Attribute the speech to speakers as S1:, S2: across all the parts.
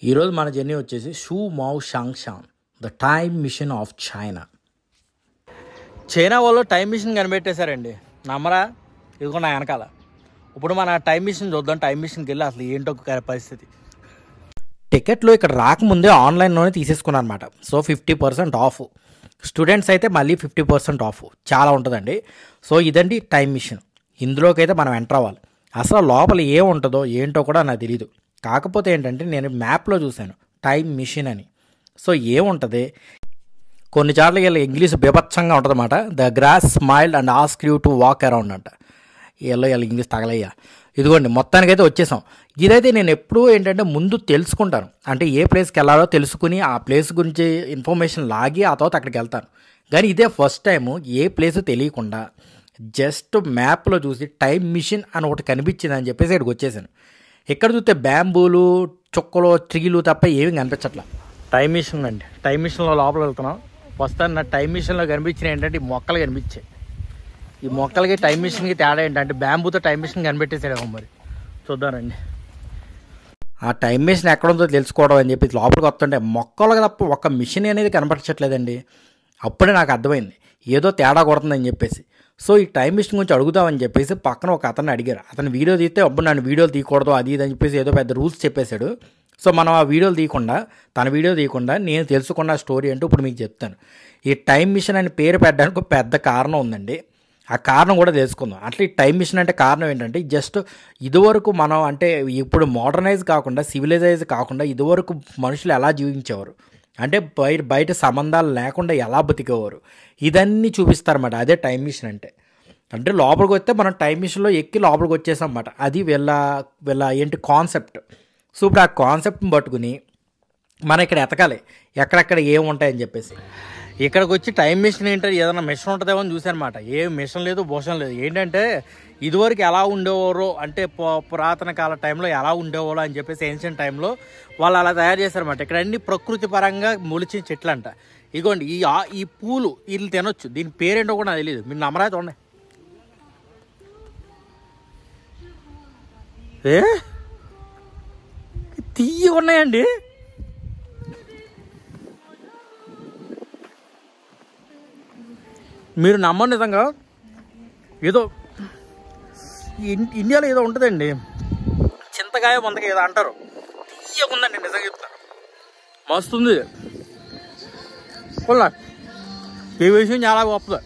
S1: ఈరోజు మన జర్నీ వచ్చేసి షూ మౌ షాంగ్షాన్ the time machine of China. China వాళ్ళు టైం మిషన్ కనిపెట్టేశారండి, నమ్మరా? ఇదిగో నా వెనకాల. ఇప్పుడు మన టైం మిషన్ చూద్దాం. టైం మిషన్కి వెళ్ళి అసలు ఏంటో పరిస్థితి. టికెట్లు ఇక్కడ రాకముందే ఆన్లైన్లోనే తీసేసుకున్నాను అనమాట. So 50% of. స్టూడెంట్స్ అయితే మళ్ళీ 50% ఆఫ్. చాలా ఉంటుందండి. సో ఇదండి టైం మిషన్. ఇందులోకి అయితే మనం ఎంటర్ అవ్వాలి. అసలు లోపల ఏముంటుందో ఏంటో కూడా నాకు తెలీదు. కాకపోతే ఏంటంటే నేను మ్యాప్లో చూశాను టైం మిషన్ అని. సో ఏముంటుంది, కొన్నిసార్లు వీళ్ళ ఇంగ్లీష్ బీభత్సంగా ఉంటుంది అన్నమాట. The grass smiled and ask you to walk around అంట. వీళ్ళు ఇంగ్లీష్ తగలయ్యా. ఇదిగోండి మొత్తానికైతే వచ్చేసాం. ఇదైతే నేను ఎప్పుడూ ఏంటంటే ముందు తెలుసుకుంటాను, అంటే ఏ ప్లేస్కి వెళ్ళాలో తెలుసుకుని ఆ ప్లేస్ గురించి ఇన్ఫర్మేషన్ లాగి ఆ తర్వాత అక్కడికి వెళ్తాను. కానీ ఇదే ఫస్ట్ టైము ఏ ప్లేస్ తెలియకుండా జస్ట్ మ్యాప్లో చూసి టైం మిషన్ అని ఒకటి కనిపించింది అని చెప్పేసి ఇక్కడికి వచ్చేసాను. ఇక్కడ చూస్తే బ్యాంబూలు, చుక్కలు, ట్రీలు తప్ప ఏమీ కనిపించట్లా. టైం మిషన్ అండి. టైం మిషన్లో లోపల వెళ్తున్నాం. వస్తాను. నా టైం మిషన్లో కనిపించిన ఏంటంటే ఈ మొక్కలు కనిపించాయి. ఈ మొక్కలకి టైం మిషన్కి తేడా ఏంటంటే బ్యాంబూతో టైం మిషన్ కనిపెట్టేసాడేమో మరి. చూద్దానండి. ఆ టైం మిషన్ ఎక్కడుందో తెలుసుకోవడం అని చెప్పి లోపలికి వస్తుంటే మొక్కలకు తప్ప ఒక మిషన్ అనేది కనపడచట్లేదండి. అప్పుడే నాకు అర్థమైంది ఏదో తేడా కొడుతుందని చెప్పేసి. సో ఈ టైం మిషన్ గురించి అడుగుదామని చెప్పేసి పక్కన ఒక అతన్ని అడిగారు. అతను వీడియో తీస్తే అప్పుడు నన్ను వీడియోలు తీయకూడదు అది ఇది అని చెప్పేసి ఏదో పెద్ద రూల్స్ చెప్పేశాడు. సో మనం ఆ వీడియోలు తీయకుండా, తన వీడియో తీయకుండా నేను తెలుసుకున్న స్టోరీ అంటూ ఇప్పుడు మీకు చెప్తాను. ఈ టైం మిషన్ అని పేరు పెట్టడానికి ఒక పెద్ద కారణం ఉందండి. ఆ కారణం కూడా తెలుసుకుందాం. అట్లా ఈ టైం మిషన్ అంటే కారణం ఏంటంటే జస్ట్ ఇదివరకు మనం అంటే ఇప్పుడు మోడర్నైజ్ కాకుండా, సివిలైజ్ కాకుండా ఇదివరకు మనుషులు ఎలా జీవించేవారు, అంటే బయట సంబంధాలు లేకుండా ఎలా బతికేవారు, ఇదన్నీ చూపిస్తారన్నమాట. అదే టైం మిషన్ అంటే లోపలికి వస్తే మనం టైం మిషన్లో ఎక్కి లోపలికి వచ్చేసాం అన్నమాట. అది వీళ్ళ ఏంటి కాన్సెప్ట్. సో ఇప్పుడు ఆ కాన్సెప్ట్ని పట్టుకుని మనం ఇక్కడ ఎతకాలి ఎక్కడెక్కడ ఏముంటాయని చెప్పేసి. ఇక్కడికి వచ్చి టైం మిషన్ ఏంటంటే ఏదైనా మిషన్ ఉంటుందేమో అని చూసానమాట. ఏం మిషన్ లేదు, భూషణం లేదు. ఏంటంటే ఇదివరకు ఎలా ఉండేవారో, అంటే పురాతన కాల టైంలో ఎలా ఉండేవారో అని చెప్పేసి ఏన్షియంట్ టైంలో వాళ్ళు అలా తయారు చేశారన్నమాట. ఇక్కడ అన్ని ప్రకృతి పరంగా మొలిచిన చెట్లు అంట. ఇదిగోండి ఈ పూలు వీళ్ళు తినొచ్చు. దీని పేరేంటో కూడా నాకు తెలియదు. మీరు నమ్మరా? చూడండి. తీయ ఉన్నాయండి. మీరు నమ్మరు నిజంగా. ఏదో ఇండియాలో ఏదో ఉంటుందండి, చింతకాయ వందకాయ ఏదో అంటారు, తీయగా ఉందండి. నిజంగా చెప్తాను, మస్తుంది. ఈ విషయం చాలా గొప్పది.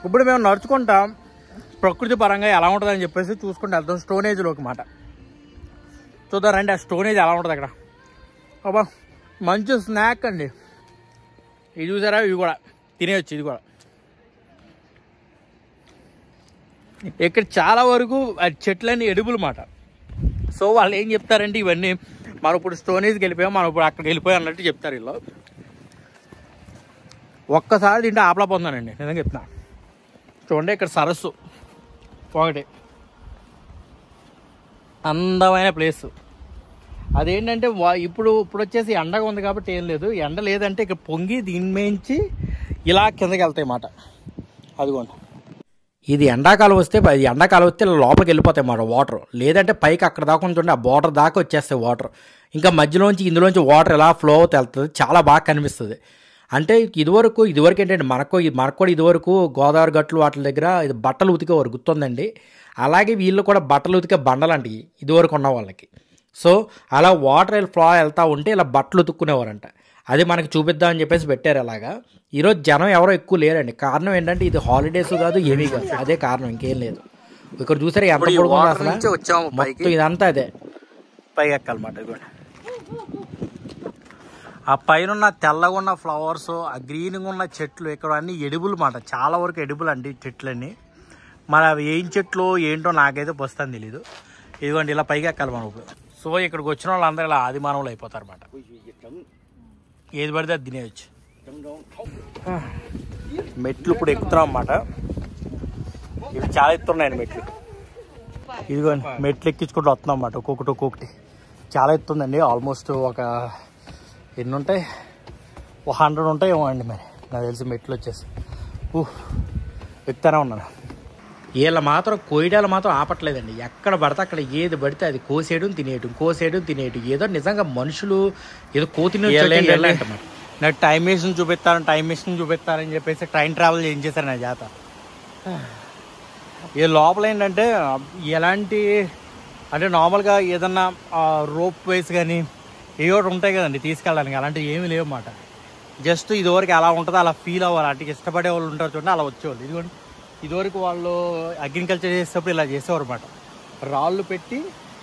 S1: ఇప్పుడు మేము నడుచుకుంటాం ప్రకృతి పరంగా ఎలా ఉంటుందని చెప్పేసి చూసుకుంటూ వెళ్తాం స్టోనేజ్లోకి మాట. చూద్దారండి ఆ స్టోనేజ్ ఎలా ఉంటుంది అక్కడ. అబ్బా మంచి స్నాక్ అండి. ఇది చూసారా? ఇవి కూడా తినేయచ్చు. ఇది కూడా ఇక్కడ చాలా వరకు చెట్లన్నీ ఎడుపులు మాట. సో వాళ్ళు ఏం చెప్తారంటే ఇవన్నీ మనం ఇప్పుడు స్టోనేజ్కి వెళ్ళిపోయాం, మనం ఇప్పుడు అక్కడికి వెళ్ళిపోయాం అన్నట్టు చెప్తారు వీళ్ళు. ఒక్కసారి తింటే ఆపలా పొందానండి, నిజంగా చెప్తున్నా. చూడండి ఇక్కడ సరస్సు ఒకటి అందమైన ప్లేస్. అదేంటంటే ఇప్పుడు వచ్చేసి ఎండగా ఉంది కాబట్టి ఏం లేదు. ఎండ లేదంటే ఇక్కడ పొంగి దీని మేంచి ఇలా కిందకి వెళ్తాయి అన్నమాట. అదిగోండి ఇది ఎండాకాలం వస్తే లోపలికి వెళ్ళిపోతాయి అన్నమాట వాటర్. లేదంటే పైకి అక్కడ దాకా ఉంటుండే ఆ బోర్డర్ దాకా వచ్చేస్తాయి వాటర్. ఇంకా మధ్యలోంచి ఇందులోంచి వాటర్ ఎలా ఫ్లో అవుతూ వెళ్తుంది. చాలా బాగా కనిపిస్తుంది. అంటే ఇదివరకు ఏంటంటే మనకు కూడా ఇదివరకు గోదావరి గట్లు వాటి దగ్గర ఇది బట్టలు ఉతికేవారు, గుర్తుందండి. అలాగే వీళ్ళు కూడా బట్టలు ఉతికే బండలు అంటే ఇదివరకు ఉన్న వాళ్ళకి. సో అలా వాటర్ ఫ్లో వెళ్తూ ఉంటే ఇలా బట్టలు ఉతుక్కునేవారంట. అది మనకి చూపిద్దామని చెప్పేసి పెట్టారు. అలాగా ఈరోజు జనం ఎవరో ఎక్కువ లేరండి. కారణం ఏంటంటే ఇది హాలిడేస్ కాదు, ఏమీ కాదు, అదే కారణం, ఇంకేం లేదు. ఇక్కడ చూసారు ఎంత పొడుగుందో అసలు. మొత్తం ఇదంతా అదే పైకి ఎక్కాలన్నమాట. ఇదిగోండి ఆ పైన తెల్లగా ఉన్న ఫ్లవర్స్, ఆ గ్రీన్గా ఉన్న చెట్లు, ఇక్కడ అన్ని ఎడుపులు మాట. చాలా వరకు ఎడుపులు అండి చెట్లన్నీ. మరి అవి ఏం చెట్లు ఏంటో నాకైతే ప్రస్తుతం తెలీదు. ఇదిగోండి ఇలా పైకి ఎక్కాలి మనం ఇప్పుడు. సో ఇక్కడికి వచ్చిన వాళ్ళందరూ ఇలా ఆదిమానవులు అయిపోతారు అన్నమాట. ఏది పడితే అది తినేయచ్చు. మెట్లు ఇప్పుడు ఎక్కుతున్నాం అన్నమాట. ఇవి చాలా ఎత్తున్నాయండి మెట్లు. ఇదిగోండి మెట్లు ఎక్కించుకుంటూ వస్తున్నాం అన్నమాట. ఒక్కొక్కటి చాలా ఎత్తుందండి. ఆల్మోస్ట్ ఒక ఎన్ని ఉంటాయి, 100 ఉంటాయేమో అండి. మరి నాకు తెలిసి మెట్లు వచ్చేసి ఎక్కుతానే ఉన్నాను. వీళ్ళ మాత్రం కోయడాలు మాత్రం ఆపట్లేదండి. ఎక్కడ పడితే అక్కడ ఏది పడితే అది కోసేయడం తినేయడం. ఏదో నిజంగా మనుషులు ఏదో కోతినట్టు నాకు టైం మిషన్ చూపిస్తానని చెప్పేసి ట్రైన్ ట్రావెల్ చేయించేశారు నా చేత. ఈ లోపల ఏంటంటే ఎలాంటి అంటే నార్మల్గా ఏదన్నా రోప్ వేస్ కానీ ఏవో ఉంటాయి కదండి తీసుకెళ్ళడానికి, అలాంటివి ఏమీ లేవు అన్నమాట. జస్ట్ ఇదివరకు ఎలా ఉంటుందో అలా ఫీల్ అవ్వాలి. అంటే ఇష్టపడే వాళ్ళు ఉంటారు చూడండి, అలా వచ్చేవాళ్ళు. ఇదిగోండి ఇదివరకు వాళ్ళు అగ్రికల్చర్ చేసేటప్పుడు ఇలా చేసేవారు అన్నమాట. రాళ్ళు పెట్టి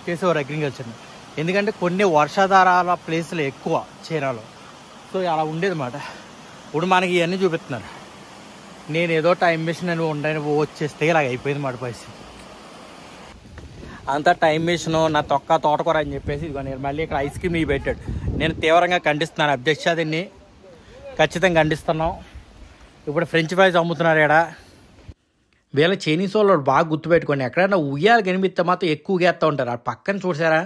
S1: చేసేవారు అగ్రికల్చర్ని. ఎందుకంటే కొన్ని వర్షాధారాల ప్లేస్లు ఎక్కువ చైనాలో, సో అలా ఉండేది అన్నమాట. ఇప్పుడు మనకి ఇవన్నీ చూపిస్తున్నారు. నేను ఏదో టైం మిషన్ అని ఉండని వచ్చేస్తే ఇలాగ అయిపోయింది మాట పరిస్థితి. అంతా టైం మిషను నా తోటకూర అని చెప్పేసి ఇదిగో నేను మళ్ళీ ఇక్కడ ఐస్ క్రీమ్ పెట్టాడు. నేను తీవ్రంగా ఖండిస్తున్నాను, అధ్యక్ష దీన్ని ఖచ్చితంగా ఖండిస్తున్నాం. ఇప్పుడు ఫ్రెంచ్ ఫ్రైస్ అమ్ముతున్నారు ఇక్కడ. వీళ్ళ చైనీస్ వాళ్ళు బాగా గుర్తుపెట్టుకోండి, ఎక్కడైనా ఉయ్యాలు కనిపిస్తే మాత్రం ఎక్కువ గేస్తూ ఉంటారు. ఆ పక్కన చూసారా,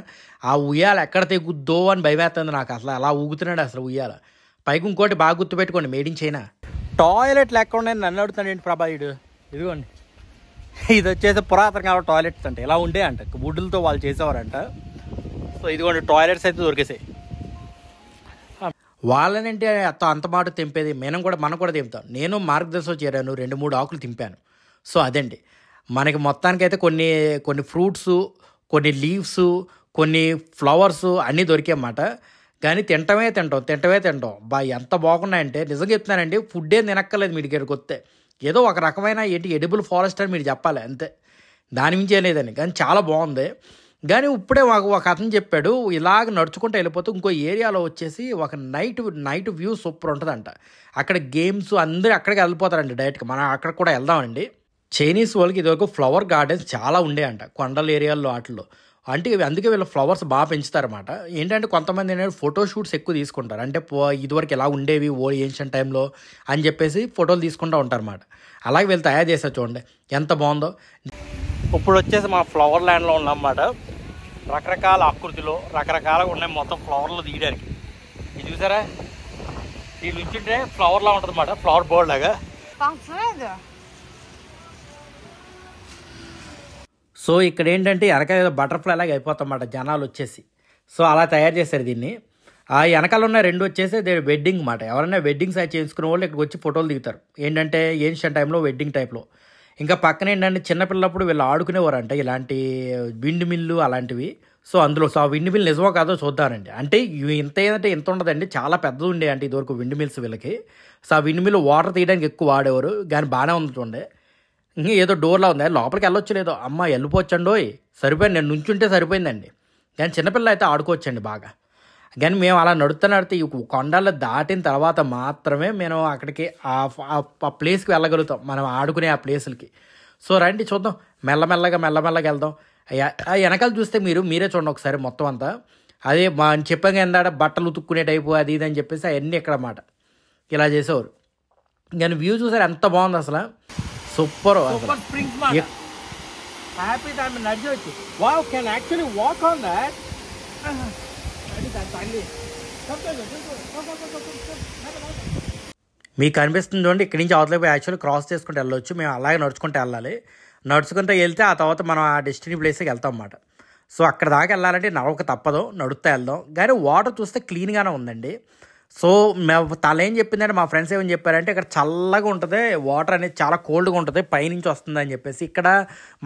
S1: ఆ ఉయ్యాల ఎక్కడ తెగుద్దో అని భయమేస్తుంది నాకు. అసలు అలా ఊగుతున్నాడు అసలు ఉయ్యాల. పైకి ఇంకోటి బాగా గుర్తుపెట్టుకోండి, మేడ్ ఇన్ చైనా. టాయిలెట్లు ఎక్కడ ఉన్నాయని నన్ను అడుగుతాడు ఏంటి ప్రభాయుడు. ఇదిగోండి ఇది వచ్చేసి పురాతన కాలం టాయిలెట్స్ అంటే ఇలా ఉండే అంట, వుడ్లతో వాళ్ళు చేసేవారంట. సో ఇదిగోండి టాయిలెట్స్ అయితే దొరికేసాయి. వాళ్ళనంటే అంత మాట తెంపేది మనం కూడా తెంపుతాం. నేను మార్గదర్శనం చేరాను, 2-3 ఆకులు తింపాను. సో అదండి మనకి మొత్తానికైతే కొన్ని ఫ్రూట్స్, కొన్ని లీవ్స్, కొన్ని ఫ్లవర్స్ అన్నీ దొరికాయన్నమాట. కానీ తింటమే తింటాం. ఎంత బాగున్నాయంటే నిజంగా చెప్తున్నానండి, ఫుడ్ ఏం తినక్కర్లేదు మీరు ఇక్కడికి వస్తే. ఏదో ఒక రకమైన ఎడిబుల్ ఫారెస్ట్ అని మీరు చెప్పాలి అంతే, దాని మించి లేదని. కానీ చాలా బాగుంది. కానీ ఇప్పుడే మాకు ఒక అతను చెప్పాడు, ఇలాగ నడుచుకుంటూ వెళ్ళిపోతూ ఇంకో ఏరియాలో వచ్చేసి ఒక నైట్ వ్యూ సూపర్ ఉంటుందంట. అక్కడ గేమ్స్ అందరూ అక్కడికి వెళ్ళిపోతారండి డైరెక్ట్గా. మనం అక్కడ కూడా వెళ్దామండి. చైనీస్ వాళ్ళకి ఇదివరకు ఫ్లవర్ గార్డెన్స్ చాలా ఉండేయంట కొండల ఏరియాల్లో వాటిల్లో. అంటే అందుకే వీళ్ళు ఫ్లవర్స్ బాగా పెంచుతారన్నమాట. ఏంటంటే కొంతమంది ఏంటంటే ఫోటో షూట్స్ ఎక్కువ తీసుకుంటారు. అంటే ఇదివరకు ఎలా ఉండేవి ఏన్షియన్ టైంలో అని చెప్పేసి ఫోటోలు తీసుకుంటూ ఉంటారన్నమాట. అలాగే వీళ్ళు తయారు చేస్తారు చూడండి ఎంత బాగుందో. ఇప్పుడు వచ్చేసి మా ఫ్లవర్ ల్యాండ్లో ఉన్నామన్నమాట. రకరకాల ఆకృతిలో రకరకాలుగా ఉన్నాయి మొత్తం ఫ్లవర్లు తీయడానికి. ఇది చూసారా, ఇది నుంచుంటే ఫ్లవర్లా ఉంటుంది అన్నమాట, ఫ్లవర్ బోర్డ్ లాగా. సో ఇక్కడ ఏంటంటే వెనకాల బటర్ఫ్లై లాగా అయిపోతామన్నమాట జనాలు వచ్చేసి. సో అలా తయారు చేశారు దీన్ని. ఆ వెనకాల ఉన్న 2 వచ్చేసి వెడ్డింగ్ అన్నమాట. ఎవరైనా వెడ్డింగ్స్ అవి చేసుకునే వాళ్ళు ఇక్కడికి వచ్చి ఫోటోలు దిగుతారు. ఏంటంటే ఏన్షియన్ టైంలో వెడ్డింగ్ టైప్లో. ఇంకా పక్కన ఏంటంటే చిన్నపిల్లప్పుడు వీళ్ళు ఆడుకునేవారంట ఇలాంటి విండ్ మిల్లు అలాంటివి. సో అందులో ఆ విండ్ మిల్ నిజమో కాదో చూద్దానండి. అంటే ఇంత ఉండదండి, చాలా పెద్దది ఉండే అంటే ఇదివరకు విండ్ మిల్స్ వీళ్ళకి. సో ఆ విండ్ మిల్ వాటర్ తీయడానికి ఎక్కువ వాడేవారు. కానీ బాగానే ఉంది చూడండి. ఇంకా ఏదో డోర్లా ఉంది, లోపలికి వెళ్ళొచ్చు లేదో. అమ్మ వెళ్ళిపోవచ్చండోయ్, సరిపోయింది. నేను నుంచుంటే సరిపోయిందండి. కానీ చిన్నపిల్లలు అయితే ఆడుకోవచ్చండి బాగా. కానీ మేము అలా నడితే ఈ కొండలు దాటిన తర్వాత మాత్రమే మేము అక్కడికి ఆ ప్లేస్కి వెళ్ళగలుగుతాం, మనం ఆడుకునే ఆ ప్లేసులకి. సో రండి చూద్దాం, మెల్లమెల్లగా వెళ్దాం. ఆ వెనకాల చూస్తే మీరే చూడండి ఒకసారి మొత్తం అంతా. అదే చెప్పాం ఏందాడ బట్టలు ఉతుక్కునే టైపు అది ఇది అని చెప్పేసి అవన్నీ ఎక్కడ మాట ఇలా చేసేవారు. కానీ వ్యూ చూసారు ఎంత బాగుంది అసలు, సూపర్. హ్యాపీ టైం నడిచి wow can actually walk on that. మీకు కనిపిస్తుంది చూడండి, ఇక్కడి నుంచి అవతలపై యాక్చువల్లీ క్రాస్ చేసుకుంటూ వెళ్ళొచ్చు. మేము అలాగే నడుచుకుంటూ వెళ్ళాలి. నడుచుకుంటూ వెళ్తే ఆ తర్వాత మనం ఆ డెస్టినీ ప్లేస్కి వెళ్తాం అన్నమాట. సో అక్కడ దాకా వెళ్ళాలంటే నడవక తప్పదు, నడుస్తూ వెళ్దాం. కానీ వాటర్ చూస్తే క్లీన్గానే ఉందండి. సో తను ఏం చెప్పిందంటే, మా ఫ్రెండ్స్ ఏమని చెప్పారంటే ఇక్కడ చల్లగా ఉంటుంది, వాటర్ అనేది చాలా కోల్డ్గా ఉంటుంది, పైనుంచి వస్తుంది అని చెప్పేసి. ఇక్కడ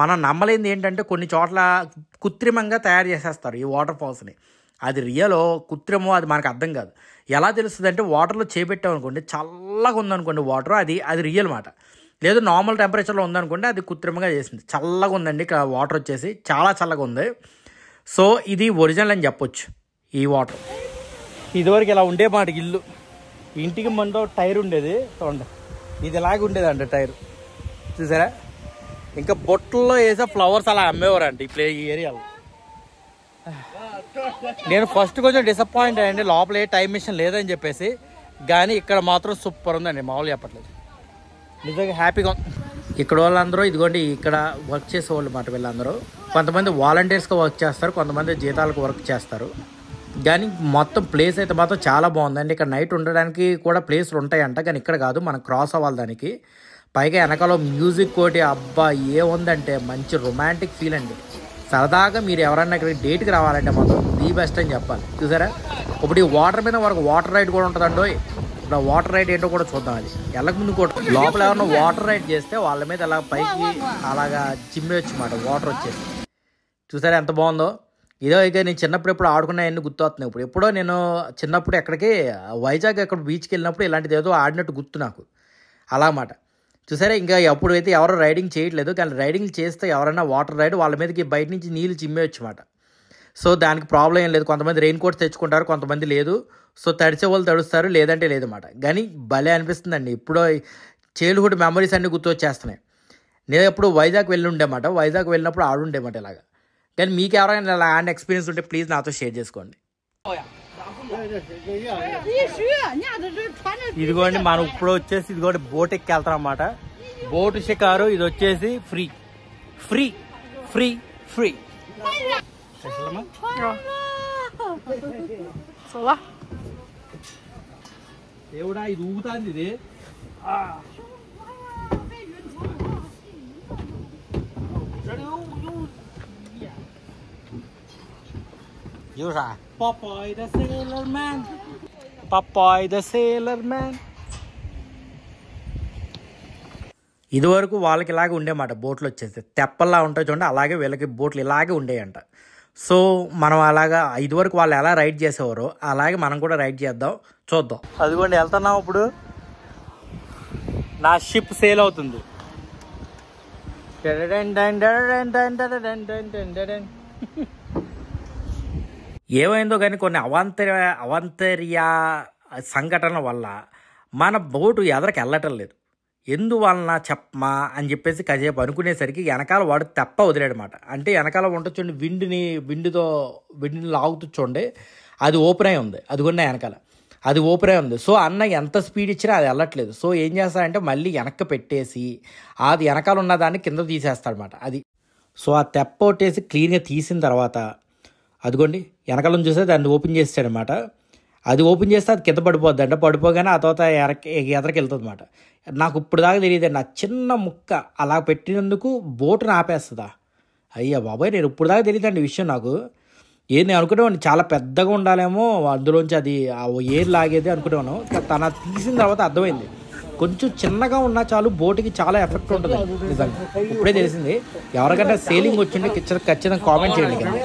S1: మనం నమ్మలేనిది ఏంటంటే కొన్ని చోట్ల కృత్రిమంగా తయారు చేసేస్తారు ఈ వాటర్ ఫాల్స్ని. అది రియలో కృత్రిమో అది మనకు అర్థం కాదు. ఎలా తెలుస్తుంది అంటే వాటర్లో చేపెట్టామనుకోండి, చల్లగా ఉందనుకోండి వాటర్, అది రియల్ మాట. లేదు నార్మల్ టెంపరేచర్లో ఉందనుకోండి, అది కృత్రిమంగా చేసింది. చల్లగా ఉందండి ఇక్కడ వాటర్ వచ్చేసి, చాలా చల్లగా ఉంది. సో ఇది ఒరిజినల్ అని చెప్పొచ్చు ఈ వాటర్. ఇదివరకు ఇలా ఉండే మాట ఇల్లు, ఇంటికి మనతో టైర్ ఉండేది చూడండి, ఇది ఇలాగే ఉండేది అండి టైర్ చూసారా. ఇంకా బొట్టల్లో వేసే ఫ్లవర్స్ అలా అమ్మేవారంట ఈ ఏరియాలో. నేను ఫస్ట్ కొంచెం డిసప్పాయింట్ అయ్యండి, లోపల ఏ టైం మిషన్ లేదని చెప్పేసి. కానీ ఇక్కడ మాత్రం సూపర్ ఉందండి, మామూలు చెప్పట్లేదు, నిజంగా హ్యాపీగా. ఇక్కడ వాళ్ళందరూ ఇదిగోండి ఇక్కడ వర్క్ చేసే వాళ్ళు మాట. వీళ్ళందరూ కొంతమంది వాలంటీర్స్గా వర్క్ చేస్తారు, కొంతమంది జీతాలకు వర్క్ చేస్తారు. కానీ మొత్తం ప్లేస్ అయితే మాత్రం చాలా బాగుందండి. ఇక్కడ నైట్ ఉండడానికి కూడా ప్లేస్లు ఉంటాయంట, కానీ ఇక్కడ కాదు, మనం క్రాస్ అవ్వాలి దానికి. పైగా వెనకాల మ్యూజిక్ కోటి అబ్బా ఏముందంటే మంచి రొమాంటిక్ ఫీల్ అండి. సరదాగా మీరు ఎవరన్నా ఇక్కడికి డేట్కి రావాలంటే మాత్రం ది బెస్ట్ అని చెప్పాలి. చూసారా ఇప్పుడు ఈ వాటర్ మీద వరకు వాటర్ రైడ్ కూడా ఉంటుందండో. ఇప్పుడు ఆ వాటర్ రైడ్ ఏంటో కూడా చూద్దాం. అది వెళ్ళక ముందు కూడా లోపల ఎవరన్నా వాటర్ రైడ్ చేస్తే వాళ్ళ మీద అలా పైకి అలాగా చిమ్మేయచ్చు అన్నమాట వాటర్ వచ్చేసి. చూసారా ఎంత బాగుందో. ఇదో ఇక నేను చిన్నప్పుడు ఎప్పుడు ఆడుకున్నాయన్నీ గుర్తొస్తున్నాయి. ఎప్పుడో నేను చిన్నప్పుడు ఎక్కడికి వైజాగ్ ఎక్కడ బీచ్కి వెళ్ళినప్పుడు ఇలాంటిది ఏదో ఆడినట్టు గుర్తు నాకు అలా మాట. చూసారా ఇంకా ఎప్పుడైతే ఎవరు రైడింగ్ చేయట్లేదు, కానీ రైడింగ్ చేస్తే ఎవరైనా వాటర్ రైడ్ వాళ్ళ మీదకి బయట నుంచి నీళ్ళు చిమ్మేయచ్చు అన్నమాట. సో దానికి ప్రాబ్లం ఏం లేదు. కొంతమంది రెయిన్ కోట్స్ తెచ్చుకుంటారు, కొంతమంది లేదు. సో తడిసే వాళ్ళు తడుస్తారు, లేదంటే లేదన్నమాట. కానీ భలే అనిపిస్తుందండి. ఇప్పుడు చైల్డ్హుడ్ మెమరీస్ అన్నీ గుర్తొచ్చేస్తున్నాయి. నేను ఎప్పుడు వైజాగ్ వెళ్ళి ఉండేమాట, వైజాగ్ వెళ్ళినప్పుడు ఆడుండేమాట ఇలాగా. కానీ మీకు ఎవరైనా ఇలా ఆడిన ఎక్స్పీరియన్స్ ఉంటే ప్లీజ్ నాతో షేర్ చేసుకోండి. ఇదిగోండి మనం ఇప్పుడు వచ్చేసి ఇదిగోండి బోట్ ఎక్కి వెళ్తాం అన్నమాట. బోటు షికారు ఇది వచ్చేసి ఫ్రీ ఫ్రీ ఫ్రీ ఫ్రీ. దేవుడా ఇది ఊగుతాంది ఇది. Popeye the Sailor Man, Popeye the Sailor Man. ఇదివరకు వాళ్ళకి ఇలాగే ఉండేమాట బోట్లు వచ్చేసి తెప్పల్లా ఉంటాయి చూడండి, అలాగే వీళ్ళకి బోట్లు ఇలాగే ఉండేయంట. సో మనం అలాగా ఇదివరకు వాళ్ళు ఎలా రైడ్ చేసేవారో అలాగే మనం కూడా రైడ్ చేద్దాం, చూద్దాం. అదిగోండి వెళ్తున్నాం. ఇప్పుడు నా షిప్ సేల్ అవుతుంది. ఏమైందో కానీ కొన్ని అవాంతర్య సంఘటనల వల్ల మన బోటు ఎదరికి వెళ్ళటం లేదు. ఎందువలన చెప్పమా అని చెప్పేసి కాసేపు అనుకునేసరికి వెనకాల వాడు తెప్ప వదిలేడనమాట. అంటే వెనకాల ఉంటుంది విండిని లాగుతూ చూడండి, అది ఓపెన్ అయి ఉంది. అదిగొన్న వెనకాల అది ఓపెన్ అయి ఉంది. సో అన్న ఎంత స్పీడ్ ఇచ్చినా అది వెళ్ళట్లేదు. సో ఏం చేస్తాడంటే మళ్ళీ వెనక్కి పెట్టేసి అది వెనకాల ఉన్న దాన్ని కింద తీసేస్తాడనమాట. అది సో ఆ తెప్ప కొట్టేసి క్లీన్గా తీసిన తర్వాత అదిగోండి వెనకాల చూస్తే దాన్ని ఓపెన్ చేస్తాడనమాట. అది ఓపెన్ చేస్తే అది కింద పడిపోద్ది అంట. పడిపోగానే ఆ తర్వాత ఎదరికి వెళ్తుంది అనమాట. నాకు ఇప్పుడు దాకా తెలియదు, నా చిన్న ముక్క అలా పెట్టినందుకు బోటుని ఆపేస్తుందా? అయ్యా బాబాయ్, నేను ఇప్పుడు దాకా తెలియదండి విషయం నాకు. నేను అనుకునేవాడిని చాలా పెద్దగా ఉండాలేమో అందులోంచి అది ఏర్ లాగేది అనుకునేవాను. తన తీసిన తర్వాత అర్థమైంది కొంచెం చిన్నగా ఉన్నా చాలు బోటుకి చాలా ఎఫెక్ట్ ఉంటుంది. నిజంగా ఇప్పుడే తెలిసింది. ఎవరికైనా సేలింగ్ వచ్చింటే ఖచ్చితంగా కామెంట్ చేయండి. కానీ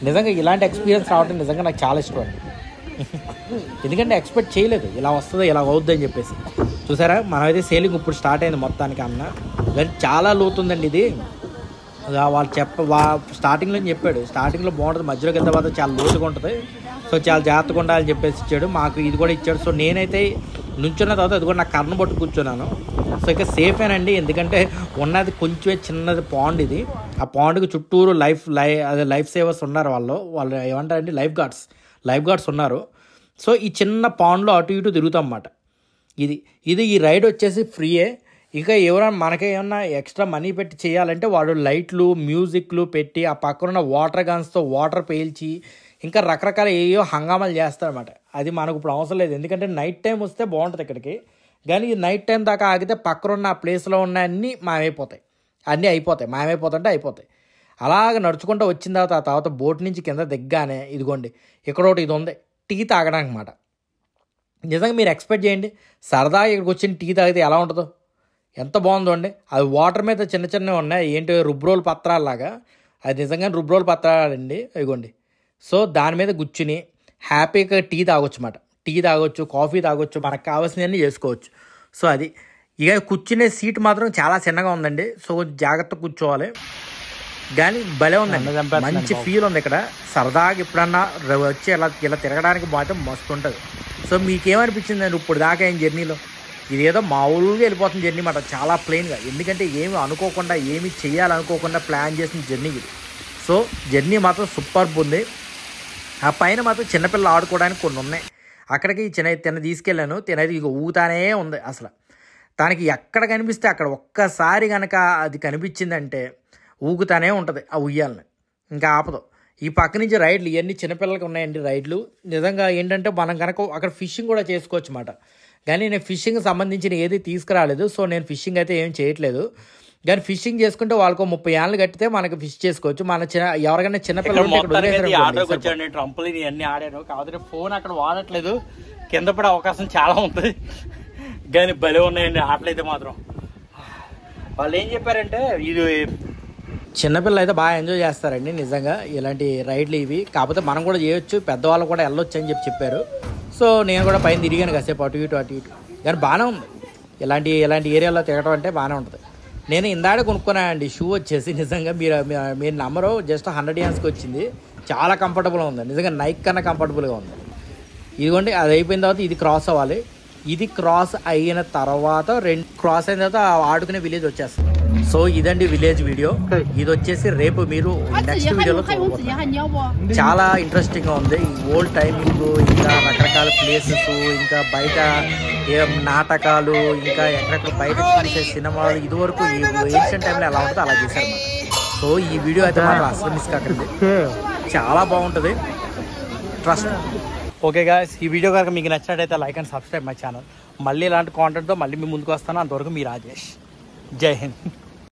S1: నిజంగా ఇలాంటి ఎక్స్పీరియన్స్ రావడం నిజంగా నాకు చాలా ఇష్టం అండి. ఎందుకంటే ఎక్స్పెక్ట్ చేయలేదు ఇలా వస్తుందో ఇలా అవుద్ది అని చెప్పేసి. చూసారా మనమైతే సేలింగ్ ఇప్పుడు స్టార్ట్ అయింది మొత్తానికి. అన్న కానీ చాలా లోతుందండి ఇది. వాళ్ళు స్టార్టింగ్లో చెప్పాడు, స్టార్టింగ్లో బాగుంటుంది, మధ్యలోకి వెళ్తే తర్వాత చాలా లోతుగా ఉంటుంది. సో చాలా జాగ్రత్తగా ఉండాలని చెప్పేసి ఇచ్చాడు. మాకు ఇది కూడా ఇచ్చాడు. సో నేనైతే నుంచున్న తర్వాత అది కూడా నాకు కర్ణ పట్టు కూర్చున్నాను. సో ఇక సేఫేనండి, ఎందుకంటే ఉన్నది కొంచెం చిన్నది పాండ్ ఇది. ఆ పాండ్కి చుట్టూరు లైఫ్ సేవర్స్ ఉన్నారు. వాళ్ళు ఏమంటారండి లైఫ్ గార్డ్స్ ఉన్నారు. సో ఈ చిన్న పాండ్లో అటు ఇటు తిరుగుతాం అన్నమాట. ఇది ఈ రైడ్ వచ్చేసి ఫ్రీయే. ఇంకా ఎవరైనా మనకేమన్నా ఎక్స్ట్రా మనీ పెట్టి చేయాలంటే వాడు లైట్లు మ్యూజిక్లు పెట్టి ఆ పక్కన వాటర్ గన్స్తో వాటర్ పేల్చి ఇంకా రకరకాల ఏయో హంగామాలు చేస్తారన్నమాట. అది మనకు ఇప్పుడు అవసరం లేదు, ఎందుకంటే నైట్ టైం వస్తే బాగుంటుంది ఇక్కడికి. కానీ ఈ నైట్ టైం దాకా ఆగితే పక్కన ఉన్న ఆ ప్లేస్లో ఉన్న అన్నీ మాయమైపోతాయి. అయిపోతాయి. అలాగ నడుచుకుంటూ వచ్చిన తర్వాత బోట్ నుంచి కింద దిగ్గానే ఇదిగోండి ఇక్కడ ఒకటి ఇది ఉంది, టీ తాగడానికి అన్నమాట. నిజంగా మీరు ఎక్స్పెక్ట్ చేయండి, సరదాగా ఇక్కడికి వచ్చిన టీ తాగితే ఎలా ఉంటుందో, ఎంత బాగుందో అండి. అది వాటర్ మీద చిన్నవి ఉన్నాయి, ఏంటి రుబ్రోలు పత్రాలలాగా. అది నిజంగా రుబ్రోలు పత్రాలండి ఇదిగోండి. సో దాని మీద కూర్చుని హ్యాపీగా టీ తాగొచ్చు, కాఫీ తాగొచ్చు, మనకు కావాల్సినవన్నీ చేసుకోవచ్చు. సో అది ఇక కూర్చునే సీట్ మాత్రం చాలా చిన్నగా ఉందండి. సో జాగ్రత్తగా కూర్చోవాలి. కానీ భలే ఉందండి, మంచి ఫీల్ ఉంది ఇక్కడ. సరదాగా ఎప్పుడన్నా వచ్చి ఇలా తిరగడానికి మాత్రం మస్తు ఉంటుంది. సో మీకేమనిపించింది అండి ఇప్పుడు దాకా ఏం జర్నీలో? ఇదేదో మామూలుగా వెళ్ళిపోతున్న జర్నీ మాట, చాలా ప్లెయిన్గా. ఎందుకంటే ఏమి అనుకోకుండా ఏమి చేయాలనుకోకుండా ప్లాన్ చేసిన జర్నీ ఇది. సో జర్నీ మాత్రం సూపర్బ్ ఉంది. ఆ పైన మాత్రం చిన్నపిల్లలు ఆడుకోవడానికి కొన్ని ఉన్నాయి. అక్కడికి తిన తీసుకెళ్ళాను. తినది ఇక ఊగుతానే ఉంది. అసలు దానికి ఎక్కడ కనిపిస్తే అక్కడ ఒక్కసారి కనుక అది కనిపించిందంటే ఊగుతానే ఉంటుంది ఆ ఉయ్యాలని, ఇంకా ఆపదు. ఈ పక్క నుంచి రైడ్లు ఇవన్నీ చిన్నపిల్లలకి ఉన్నాయండి రైడ్లు. నిజంగా ఏంటంటే మనం కనుక అక్కడ ఫిషింగ్ కూడా చేసుకోవచ్చు అన్నమాట. కానీ నేను ఫిషింగ్ సంబంధించిన ఏది తీసుకురాలేదు. సో నేను ఫిషింగ్ అయితే ఏం చేయట్లేదు. కానీ ఫిషింగ్ చేసుకుంటే వాళ్ళకు 30 ఏళ్ళు కట్టితే మనకి ఫిష్ చేసుకోవచ్చు. మన ఎవరికైనా చిన్నపిల్లలు వచ్చాను ట్రంపులు ఇవన్నీ ఆడాను. కాకపోతే ఫోన్ అక్కడ వాడట్లేదు, కింద పడే అవకాశం చాలా ఉంటుంది. కానీ భలే ఉన్నాయండి ఆటలైతే మాత్రం. వాళ్ళు ఏం చెప్పారంటే ఇది చిన్నపిల్లలు అయితే బాగా ఎంజాయ్ చేస్తారండి నిజంగా ఇలాంటి రైడ్లు ఇవి. కాకపోతే మనం కూడా చేయొచ్చు, పెద్దవాళ్ళు కూడా వెళ్ళొచ్చు అని చెప్పారు. సో నేను కూడా పైన తిరిగాను కాసేపు అటు ఇటు. కానీ బాగానే ఉంది ఇలాంటి ఏరియాలో తిరగడం అంటే బాగానే ఉంటుంది. నేను ఇందాడే కొనుక్కున్నానండి షూ వచ్చేసి. నిజంగా మీరు నమ్మరు, జస్ట్ 100 yen వచ్చింది. చాలా కంఫర్టబుల్గా ఉంది నిజంగా, నైక్ కన్నా కంఫర్టబుల్గా ఉంది. ఇదిగోండి అది అయిపోయిన తర్వాత ఇది క్రాస్ అవ్వాలి. ఇది క్రాస్ అయిన తర్వాత క్రాస్ అయిన తర్వాత ఆడుకునే విలేజ్ వచ్చేస్తుంది. సో ఇదండి విలేజ్ వీడియో. ఇది వచ్చేసి రేపు మీరు నెక్స్ట్ వీడియోలో చూడబోతున్నారు. చాలా ఇంట్రెస్టింగ్ గా ఉంది. ఓల్డ్ టైమింగ్, ఇంకా రకరకాల ప్లేసెస్, ఇంకా బయట నాటకాలు, ఇంకా ఎక్కడెక్కడ బయట చూసే సినిమాలు, ఇదివరకు ఏన్షియన్ టైంలో ఎలా ఉంటుందో అలా చేశారు అన్నమాట. సో ఈ వీడియో అయితే మాత్రం అసలు మిస్ కాకండి, చాలా బాగుంటుంది, ట్రస్ట్. ఓకే గాయ్స్, ఈ వీడియో కనుక మీకు నచ్చినట్టయితే like and subscribe my channel. మళ్ళీ ఇలాంటి కాంటెంట్తో మళ్ళీ మీ ముందుకు వస్తాను. అంతవరకు మీ రాజేష్. జై హింద్.